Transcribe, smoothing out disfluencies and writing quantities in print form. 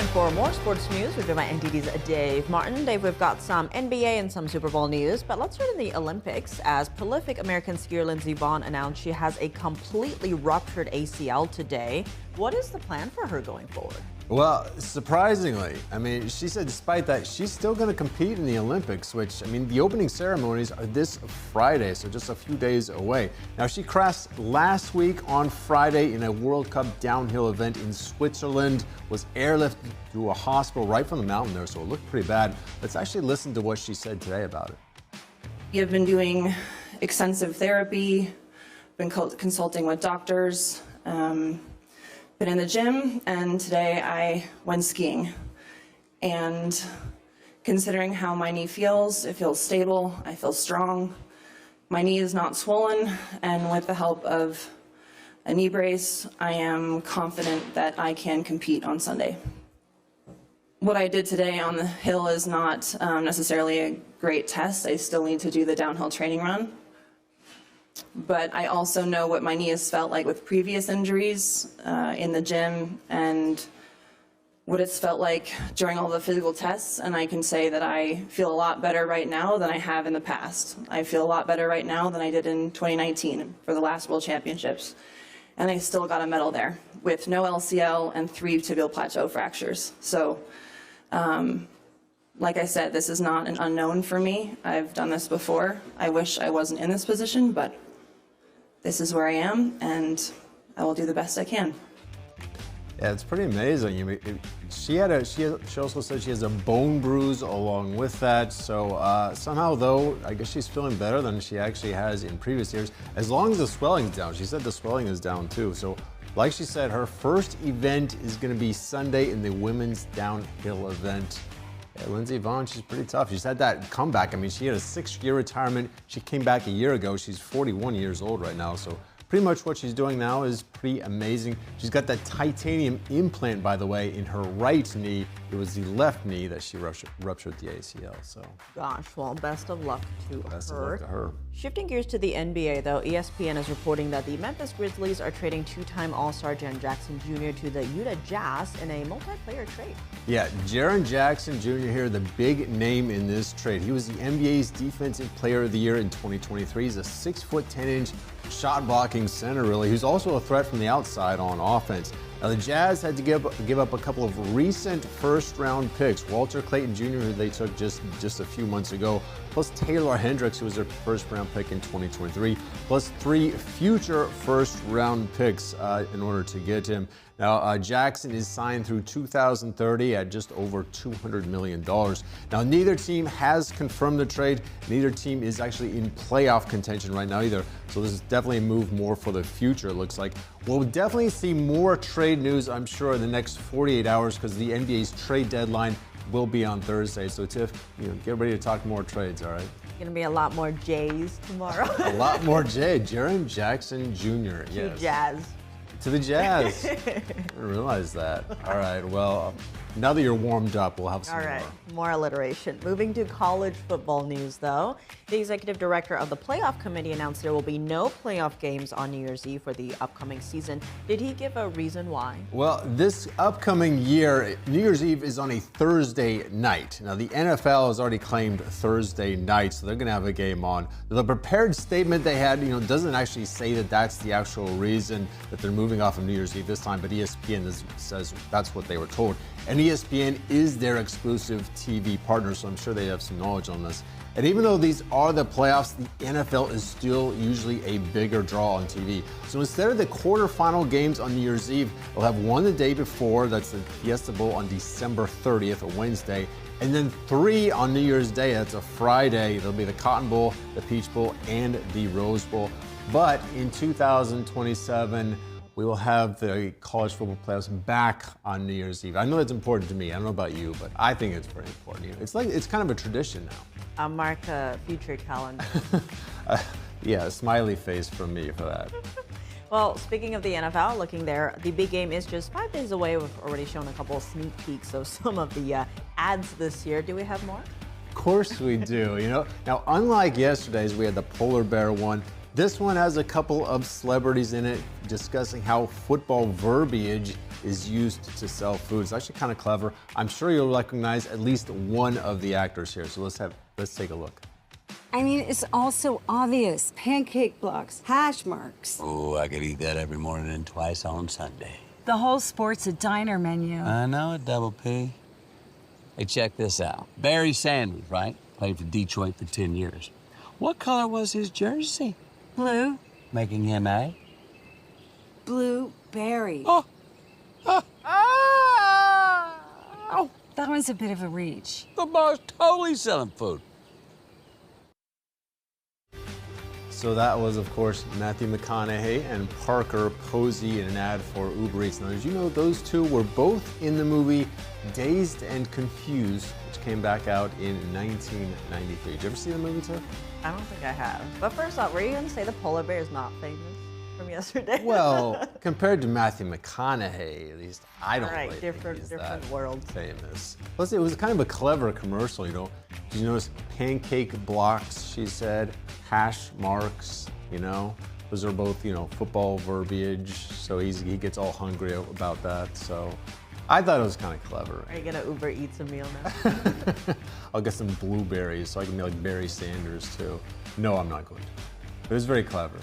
And for more sports news, we're joined by NTD's Dave Martin. Dave, we've got some NBA and some Super Bowl news, but let's start in the Olympics as prolific American skier Lindsey Vonn announced she has a completely ruptured ACL today. What is the plan for her going forward? Well, surprisingly, she said despite that, she's still going to compete in the Olympics, which, the opening ceremonies are this Friday, so just a few days away. Now, she crashed last week on Friday in a World Cup downhill event in Switzerland, was airlifted to a hospital right from the mountain there, so it looked pretty bad. Let's actually listen to what she said today about it. I've been doing extensive therapy, been consulting with doctors, been in the gym, and today I went skiing. And considering how my knee feels, it feels stable, I feel strong. My knee is not swollen, and with the help of a knee brace, I am confident that I can compete on Sunday. What I did today on the hill is not necessarily a great test. I still need to do the downhill training run. But I also know what my knee has felt like with previous injuries in the gym and what it's felt like during all the physical tests. And I can say that I feel a lot better right now than I have in the past. I feel a lot better right now than I did in 2019 for the last World Championships. And I still got a medal there with no LCL and 3 tibial plateau fractures. So, like I said, this is not an unknown for me. I've done this before. I wish I wasn't in this position, but this is where I am, and I will do the best I can. Yeah, it's pretty amazing. She also said she has a bone bruise along with that. So somehow, though, I guess she's feeling better than she actually has in previous years. As long as the swelling's down. She said the swelling is down too. So, like she said, her first event is going to be Sunday in the women's downhill event. Yeah, Lindsey Vonn, she's pretty tough. She's had that comeback. She had a 6-year retirement. She came back a year ago. She's 41 years old right now. So pretty much what she's doing now is pretty amazing. She's got that titanium implant, by the way, in her right knee. It was the left knee that she ruptured the ACL. So, gosh, well, best of luck to her. Best of luck to her. Shifting gears to the NBA, though, ESPN is reporting that the Memphis Grizzlies are trading 2-time All-Star Jaren Jackson Jr. to the Utah Jazz in a multiplayer trade. Yeah, Jaren Jackson Jr. here, the big name in this trade. He was the NBA's Defensive Player of the Year in 2023. He's a 6'10" shot blocking center, really, who's also a threat from the outside on offense. Now, the Jazz had to give up a couple of recent first-round picks. Walter Clayton Jr., who they took just a few months ago, plus Taylor Hendricks, who was their first-round pick in 2023, plus 3 future first-round picks in order to get him. Now, Jackson is signed through 2030 at just over $200 million. Now, neither team has confirmed the trade. Neither team is actually in playoff contention right now either. So this is definitely a move more for the future, it looks like. We'll definitely see more trade news, I'm sure, in the next 48 hours because the NBA's trade deadline will be on Thursday. So, Tiff, get ready to talk more trades, all right? Going to be a lot more J's tomorrow. A lot more J. Jaren Jackson Jr., yes. Jazz. To the Jazz. I didn't realize that. All right, well, now that you're warmed up, we'll have some more. All right, more alliteration. Moving to college football news, though. The executive director of the playoff committee announced there will be no playoff games on New Year's Eve for the upcoming season. Did he give a reason why? Well, this upcoming year, New Year's Eve is on a Thursday night. Now, the NFL has already claimed Thursday night, so they're going to have a game on. The prepared statement they had, doesn't actually say that that's the actual reason that they're moving off of New Year's Eve this time, but ESPN says that's what they were told. And ESPN is their exclusive TV partner, so I'm sure they have some knowledge on this. And even though these are the playoffs, the NFL is still usually a bigger draw on TV. So instead of the quarterfinal games on New Year's Eve, they'll have one the day before, that's the Fiesta Bowl on December 30th, a Wednesday, and then 3 on New Year's Day, that's a Friday. There'll be the Cotton Bowl, the Peach Bowl, and the Rose Bowl. But in 2027, we will have the college football playoffs back on New Year's Eve. I know that's important to me. I don't know about you, but I think it's very important. It's kind of a tradition now. I'll mark a future calendar. Yeah, a smiley face from me for that. Well, speaking of the NFL, looking there, the big game is just 5 days away. We've already shown a couple of sneak peeks of some of the ads this year. Do we have more? Of course we do. Now, unlike yesterday's, we had the polar bear one. This one has a couple of celebrities in it. discussing how football verbiage is used to sell food. It's actually kind of clever. I'm sure you'll recognize at least one of the actors here. So let's take a look. I mean, it's all so obvious. Pancake blocks, hash marks. Oh, I could eat that every morning and twice on Sunday. The whole sports a diner menu. I know it, Double P. Hey, check this out. Barry Sanders, right? Played for Detroit for 10 years. What color was his jersey? Blue, Making him a? blueberry. Oh! That one's a bit of a reach. The bar's totally selling food. So that was, of course, Matthew McConaughey and Parker Posey in an ad for Uber Eats. Now, as you know, those two were both in the movie Dazed and Confused, which came back out in 1993. Did you ever see the movie, too? I don't think I have. But first off, were you going to say the polar bear is not famous from yesterday? Well, compared to Matthew McConaughey, at least I don't Right, really different think he's that world. famous. Plus, it was kind of a clever commercial, you know. Did you notice pancake blocks, she said, hash marks, you know. Those are both, you know, football verbiage, so he gets all hungry about that, so I thought it was kind of clever. Are you going to Uber Eats a meal now? I'll get some blueberries so I can be like Barry Sanders, too. No, I'm not going to. But it was very clever.